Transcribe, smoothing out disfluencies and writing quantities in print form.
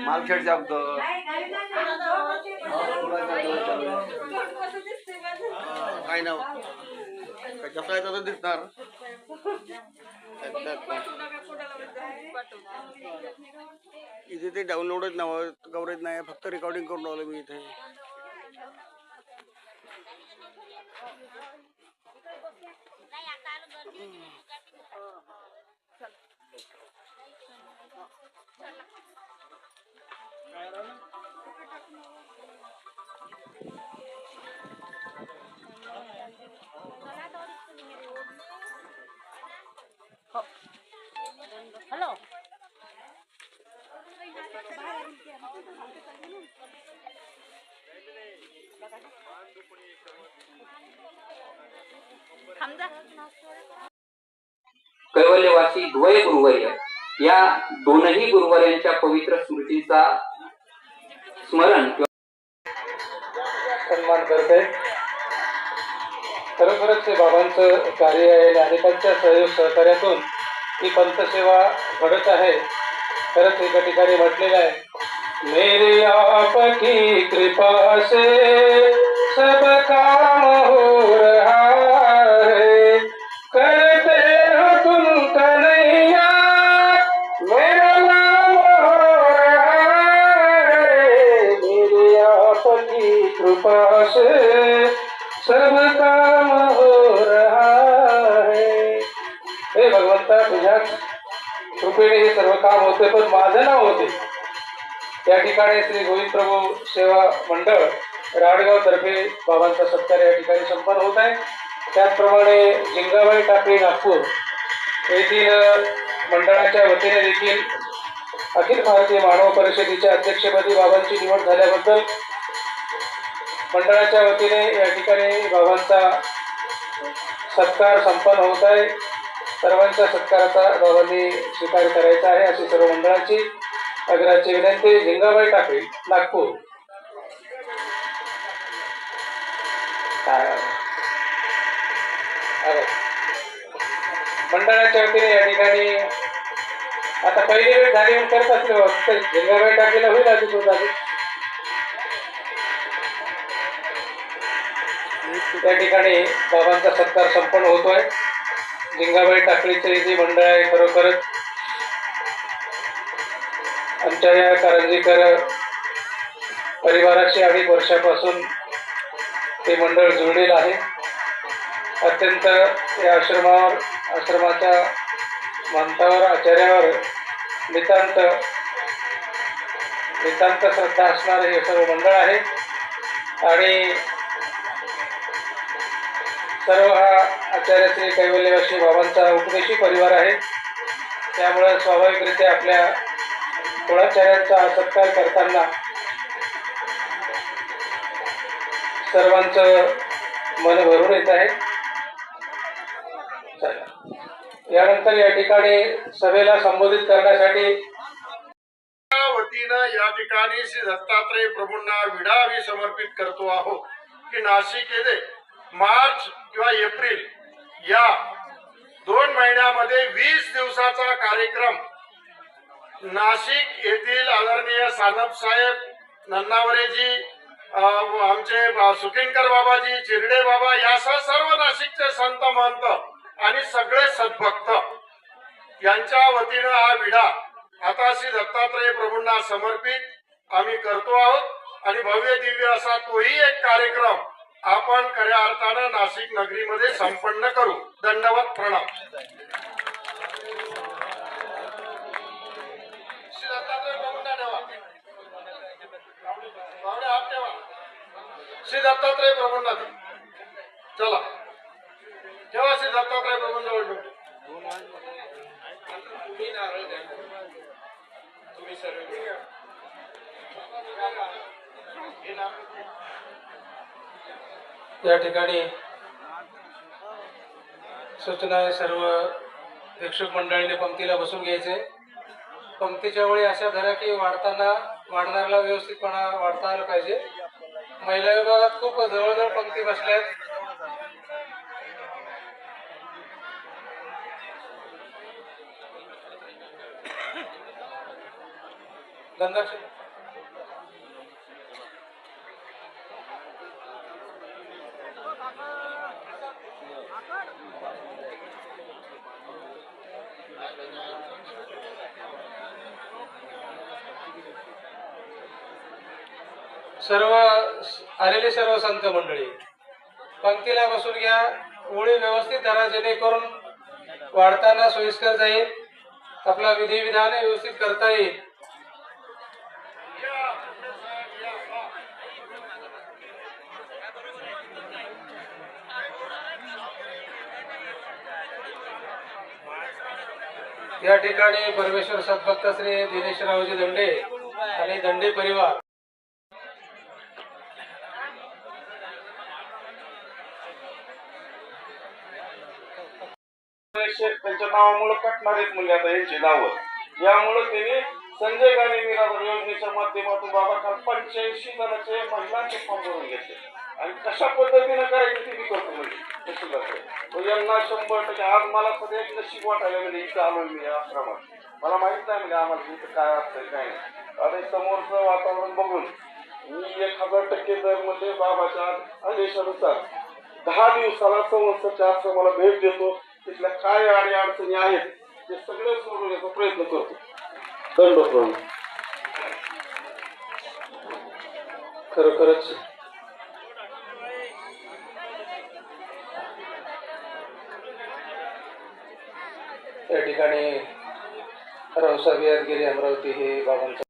मालखेड जागतो काय नाव कसं आहे तसं दिसणार. इथे ते डाउनलोडच नाव कव्हरेज नाही, फक्त रेकॉर्डिंग करून राहिलो मी इथे. हॅलो कैवल्यवासी द्वय गुरुवर्य या दोनही गुरुवर्यांच्या पवित्र स्मृतीचा स्मरण सन्मान करते. खरोखरच ते बाबांचं कार्य आहे आणि त्यांच्या सहयोग सहकार्यातून ही पंथसेवा घडत आहे. खरंच एका ठिकाणी म्हटलेलं आहे, मेरे आपकी कृपा से सब काम हो रहा है, करते हो तुम कन्हैया मेरा नाम हो रहा है, मेरे आपकी कृपा से सब काम हो रहा है. हे भगवंता, तुझ्याच कृपेने हे सर्व काम होते, पण माझं नाव होते. या ठिकाणी श्री गोविंद प्रभू सेवा मंडळ राडगाव तर्फे बाबांचा सत्कार या ठिकाणी संपन्न होत आहे. त्याचप्रमाणे जिंगाबाई टाकळी नागपूर येथील मंडळाच्या वतीने देखील अखिल भारतीय मानव परिषदेच्या अध्यक्षपदी बाबांची निवड झाल्याबद्दल मंडळाच्या वतीने या ठिकाणी बाबांचा सत्कार संपन्न होत आहे. सर्वांच्या सत्काराचा बाबांनी स्वीकार करायचा आहे अशी सर्व मंडळाची आग्रहाची विनंती. झिंगाबाई टाकळी नागपूर. मंडळाच्या वतीने या ठिकाणी आता पहिली वेळ झाली म्हणून करत असले झिंगाबाई टाकळीला होईल आधी होत आधी. त्या ठिकाणी बाबांचा सत्कार संपन्न होतोय. झिंगाबाई टाकळीचे जे मंडळ आहे खरोखरच आमच्या या कारंजीकर परिवाराशी अनेक वर्षापासून ते मंडळ जुळलेलं आहे. अत्यंत या आश्रमाच्या महंतावर आचार्यावर नितांत श्रद्धा असणारे हे सर्व मंडळ आहे आणि सर्व हा आचार्य श्री कैवल्यवासी बाबांचा उपदेशी परिवार आहे. त्यामुळे स्वाभाविकरित्या आपल्या कुळाचार्यांचा सत्कार करताना सर्वांचं मन भरून येत आहे. यानंतर या ठिकाणी सभेला संबोधित करण्यासाठी वतीनं या ठिकाणी श्री दत्तात्रय प्रभूंना विडा समर्पित करतो आहोत की नाशिक येथे मार्च किंवा एप्रिल या 2 महिन्यामध्ये 20 दिवसाचा कार्यक्रम नाशिक येथील आदरणीय सानप साहेब नन्नावरेजी, आमचे सुकिनकर बाबाजी, चिरडे बाबा यासह सर्व नाशिकचे संत महंत आणि सगळे सद्भक्त यांच्या वतीनं हा विडा आता श्री दत्तात्रय प्रभूंना समर्पित आम्ही करतो आहोत आणि भव्य दिव्य असा तोही एक कार्यक्रम आपण खऱ्या अर्थानं नाशिक नगरीमध्ये संपन्न करू. दंडवत प्रणाम. श्री दत्तात्रय प्रभूंना ठेवा, हात ठेवा. श्री दत्तात्रय प्रभूंना चला ठेवा. श्री दत्तात्रय प्रभूंजवळ तुम्ही नारळ द्या, तुम्ही सर्व या ठिकाणी सूचना आहे सर्व प्रेक्षक मंडळीने पंक्तीला बसून घ्यायचे. पंक्तीच्या वेळी अशा धरा की वाढताना वाढणाऱ्याला व्यवस्थितपणा वाढता आलं पाहिजे. महिला विभागात खूप जवळजवळ पंक्ती बसल्यात. गंधाक्षी सर्व आलेले सर्व संत मंडळी पंक्तीला बसून घ्या. ओळी व्यवस्थित धरा जेणेकरून वाढताना सोयीस्कर जाईल. आपला विधी विधान व्यवस्थित करता येईल. या ठिकाणी परमेश्वर सद्भक्त श्री दिनेशरावजी दंडे आणि दंडे परिवार त्यांच्या नावामुळे कटणार आहेत म्हणजे आता यांची नावं. यामुळे त्यांनी संजय गांधी निराधार योजनेच्या माध्यमातून बाबा काल 85 जणांचे महिलांचे फॉर्म भरून घेतले आणि कशा पद्धतीने करायचं ते मी करतो म्हणजे यांना 100% आज मला सध्या एक नशीब वाटायला म्हणजे इथं आलोय मी या आश्रमात. मला माहित नाही म्हणजे आम्हाला इथं काय असतंय काय नाही. आता समोरचं वातावरण बघून मी 1000% दर म्हणजे बाबाच्या आदेशानुसार 10 दिवसाला संवत्सरच्या आश्रमाला भेट देतो. तिथल्या काय आणि अडचणी आहेत ते सगळे सोडवण्याचा प्रयत्न करतो. दंडोत्सव खरोखरच या ठिकाणी रावसाहेब यादगिरी अमरावती हे बाबांचं